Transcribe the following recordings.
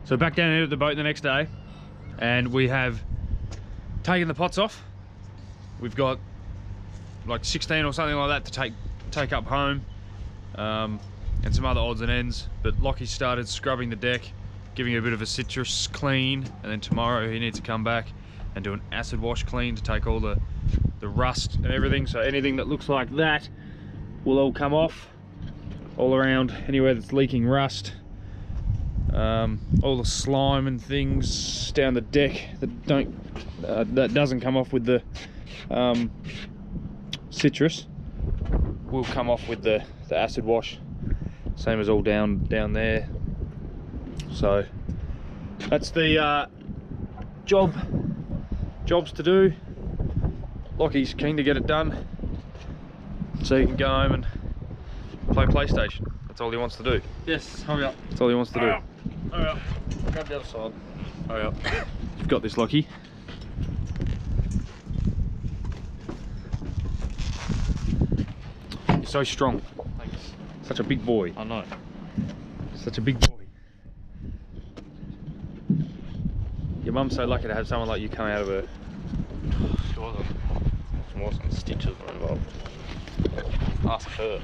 So back down here at the boat the next day, and we have taken the pots off. We've got like 16 or something like that to take up home, and some other odds and ends. But Lockie started scrubbing the deck, giving it a bit of a citrus clean, and then tomorrow he needs to come back and do an acid wash clean to take all the rust and everything. So anything that looks like that will all come off, all around anywhere that's leaking rust. All the slime and things down the deck that doesn't come off with the citrus will come off with the acid wash. Same as all down there. So that's the jobs to do. Lockie's keen to get it done so he can go home and play PlayStation. That's all he wants to do. Yes, hurry up. That's all he wants to do. Hurry up. Grab the other side. Hurry up. You've got this, Lockie. You're so strong. Thanks. Such a big boy. I know. Such a big boy. Your mum's so lucky to have someone like you come out of her. She wasn't. Some more some stitches were involved. Ask her.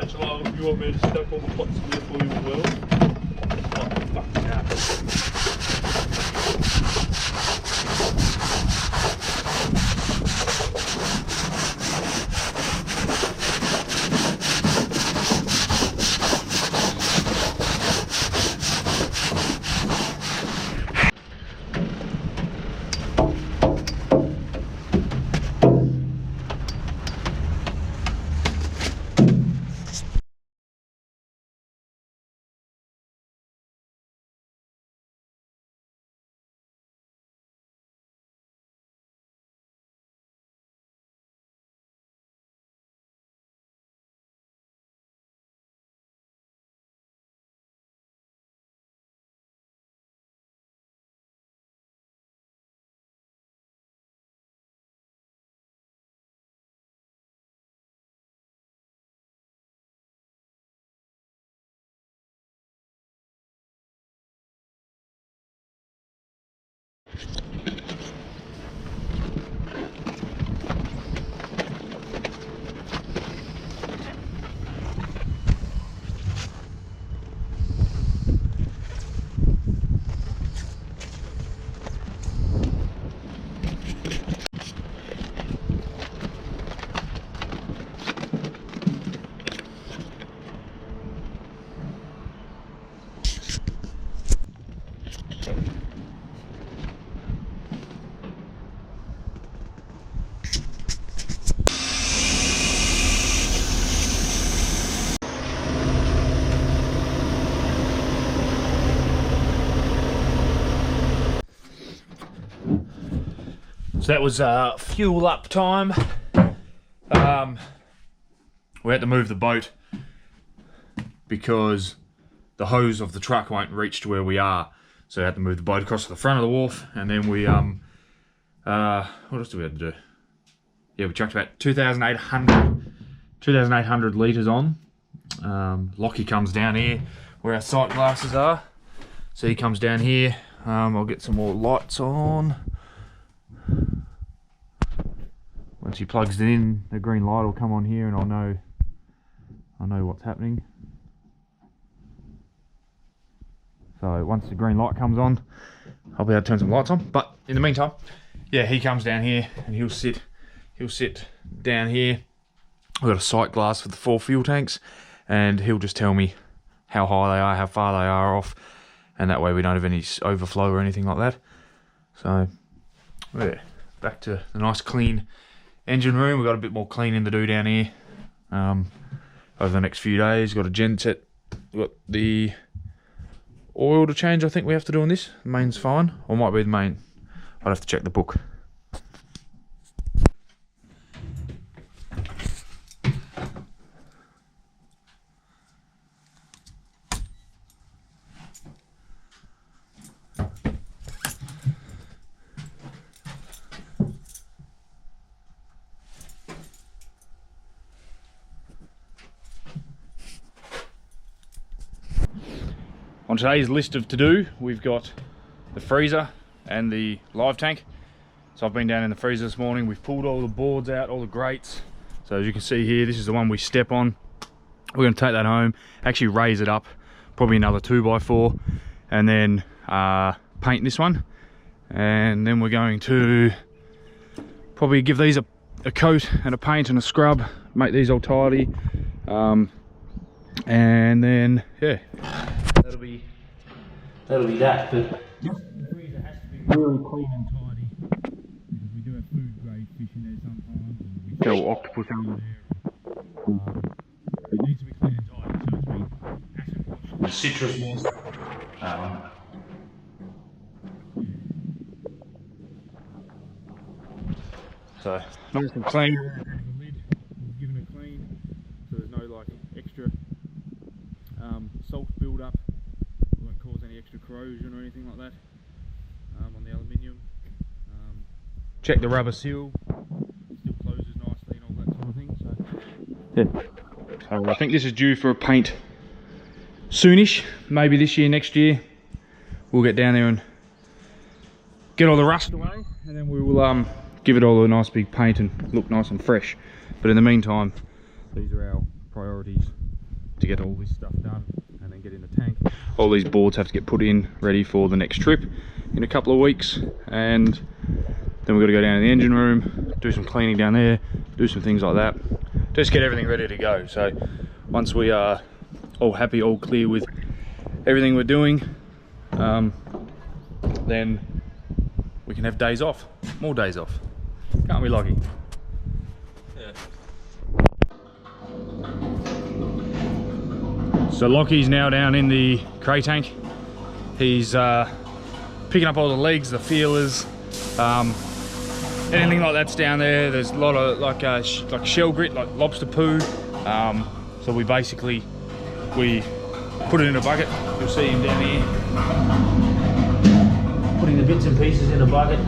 Angelo, you want me to stack all the pots in there for you as well? Oh, fuck yeah. So that was fuel up time. We had to move the boat because the hose of the truck won't reach to where we are. So we had to move the boat across to the front of the wharf, and then we what else did we have to do? Yeah, we chucked about 2,800 litres on. Lockie comes down here where our sight glasses are. So he comes down here. I'll get some more lights on. Once he plugs it in, the green light will come on here, and I'll know what's happening. So once the green light comes on, I'll be able to turn some lights on. But in the meantime, yeah, he comes down here and he'll sit down here. We've got a sight glass for the 4 fuel tanks, and he'll just tell me how high they are, how far they are off, and that way we don't have any overflow or anything like that. So yeah, back to the nice clean engine room. We've got a bit more cleaning to do down here over the next few days. Got a genset. We've got the oil to change, I think we have to do on this. The main's fine, or might be the main. I'd have to check the book. on today's list of to do, we've got the freezer and the live tank. So I've been down in the freezer this morning. We've pulled all the boards out, all the grates. So as you can see here, this is the one we step on. We're going to take that home, actually raise it up, probably another 2x4, and then paint this one. And then we're going to probably give these a coat and a paint and a scrub, make these all tidy. And then, yeah, that'll be that. But the freezer has to be really clean and tidy, because we do have food grade fish in there sometimes, and we sell octopus over there. It needs to be clean and tidy, so it's been acid washed. The citrus was. So nice and clean. The lid, we've given it clean, so there's no like extra salt build up. It won't cause any extra corrosion or anything like that on the aluminium. Check the rubber seal. It still closes nicely and all that sort of thing. So yeah. So I think this is due for a paint soonish, maybe this year, next year. We'll get down there and get all the rust away, and then we will give it all a nice big paint and look nice and fresh. But in the meantime, these are our priorities to get all this stuff done and then get in the tank. All these boards have to get put in, ready for the next trip in a couple of weeks, and then we've got to go down to the engine room, do some cleaning down there, do some things like that, just get everything ready to go. So once we are all happy, all clear with everything we're doing, then we can have days off, more days off. Can't we, Lockie? Yeah. So Lockie's now down in the cray tank. He's picking up all the legs, the feelers, anything like that's down there. There's a lot of like shell grit, like lobster poo. So we basically put it in a bucket. You'll see him down here putting the bits and pieces in a bucket.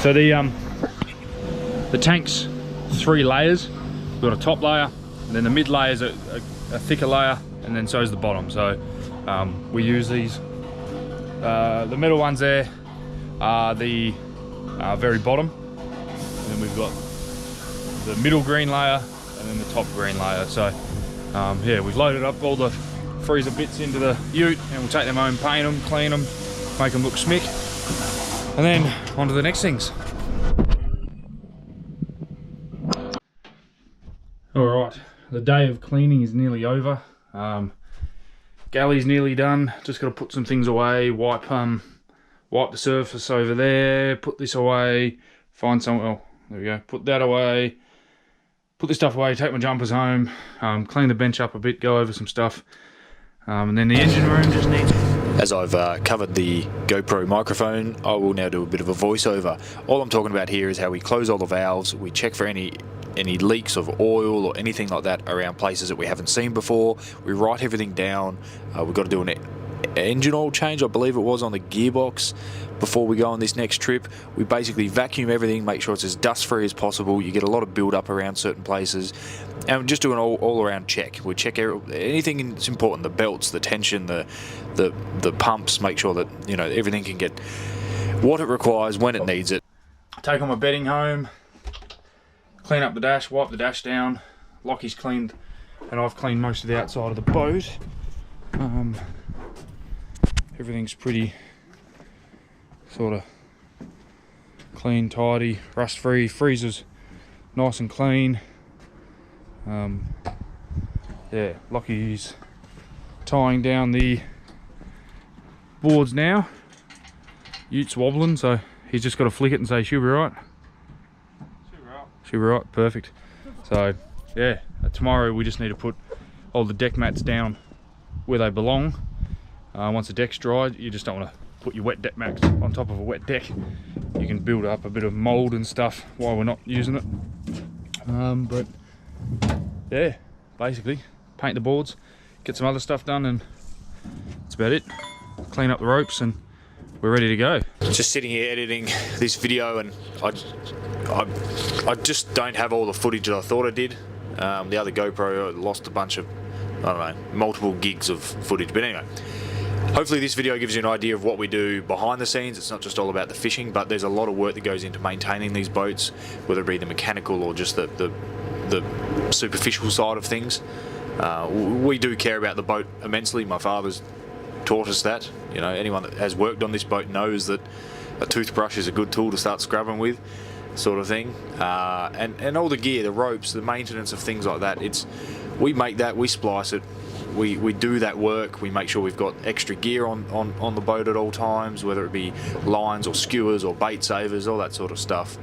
So the tank's 3 layers. We've got a top layer, and then the mid layer is a thicker layer, and then so is the bottom. So we use these. The middle ones there are the very bottom, and then we've got the middle green layer and then the top green layer. So yeah, we've loaded up all the freezer bits into the ute, and we'll take them home, paint them, clean them, make them look smick, and then on to the next things. Alright, the day of cleaning is nearly over. Galley's nearly done. Just got to put some things away, wipe the surface over there, put this away, find some, oh, there we go, put that away, put this stuff away, take my jumpers home, clean the bench up a bit, go over some stuff, and then the engine room just needs... As I've covered the GoPro microphone, I will now do a bit of a voiceover. All I'm talking about here is how we close all the valves, we check for any leaks of oil or anything like that around places that we haven't seen before. We write everything down. We've got to do an engine oil change, I believe it was, on the gearbox before we go on this next trip. We basically vacuum everything, make sure it's as dust free as possible. You get a lot of build up around certain places, and we just do an all around check. We check anything that's important, the belts, the tension, the pumps, make sure that, you know, everything can get what it requires when it needs it. Take all my bedding home, clean up the dash, wipe the dash down. Lockie's cleaned, and I've cleaned most of the outside of the boat. Everything's pretty sort of clean, tidy, rust free. Freezer's nice and clean. Yeah, Lockie's tying down the boards now. Ute's wobbling, so he's just got to flick it and say she'll be right. She'll be right, perfect. So yeah, tomorrow we just need to put all the deck mats down where they belong. Once the deck's dried, you just don't want to put your wet deck mats on top of a wet deck. You can build up a bit of mold and stuff while we're not using it. But yeah, basically paint the boards, get some other stuff done, and that's about it. Clean up the ropes and we're ready to go. Just sitting here editing this video, and I just don't have all the footage that I thought I did. The other GoPro lost a bunch of, I don't know, multiple gigs of footage. But anyway, hopefully this video gives you an idea of what we do behind the scenes. It's not just all about the fishing, but there's a lot of work that goes into maintaining these boats, whether it be the mechanical or just the superficial side of things. We do care about the boat immensely. My father's taught us that. You know, anyone that has worked on this boat knows that a toothbrush is a good tool to start scrubbing with, sort of thing. And all the gear, the ropes, the maintenance of things like that, we make that, we splice it, we do that work. We make sure we've got extra gear on the boat at all times, whether it be lines or skewers or bait savers, all that sort of stuff.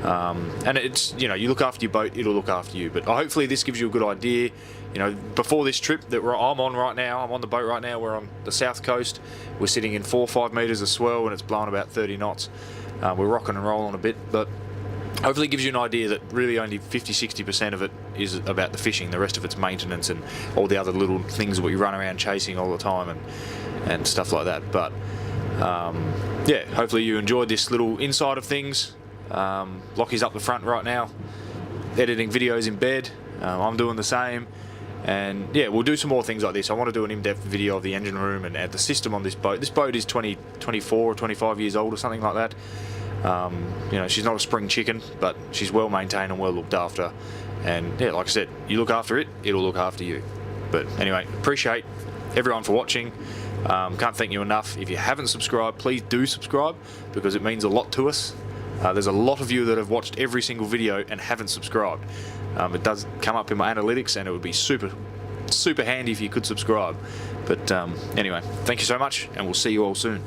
And it's, you know, you look after your boat, it'll look after you. But hopefully this gives you a good idea. You know, before this trip that I'm on right now, I'm on the boat right now, we're on the south coast, we're sitting in 4 or 5 metres of swell and it's blowing about 30 knots. We're rocking and rolling a bit, but hopefully it gives you an idea that really only 50-60% of it is about the fishing. The rest of it's maintenance and all the other little things that we run around chasing all the time and stuff like that. But yeah, hopefully you enjoyed this little inside of things. Lockie's up the front right now, editing videos in bed. I'm doing the same. And yeah, we'll do some more things like this. I want to do an in-depth video of the engine room and the system on this boat. This boat is 24 or 25 years old or something like that. You know, she's not a spring chicken, but she's well maintained and well looked after. And yeah, like I said, you look after it, it'll look after you. But anyway, appreciate everyone for watching. Can't thank you enough. If you haven't subscribed, please do subscribe, because it means a lot to us. There's a lot of you that have watched every single video and haven't subscribed. It does come up in my analytics, and it would be super handy if you could subscribe. But anyway, thank you so much, and we'll see you all soon.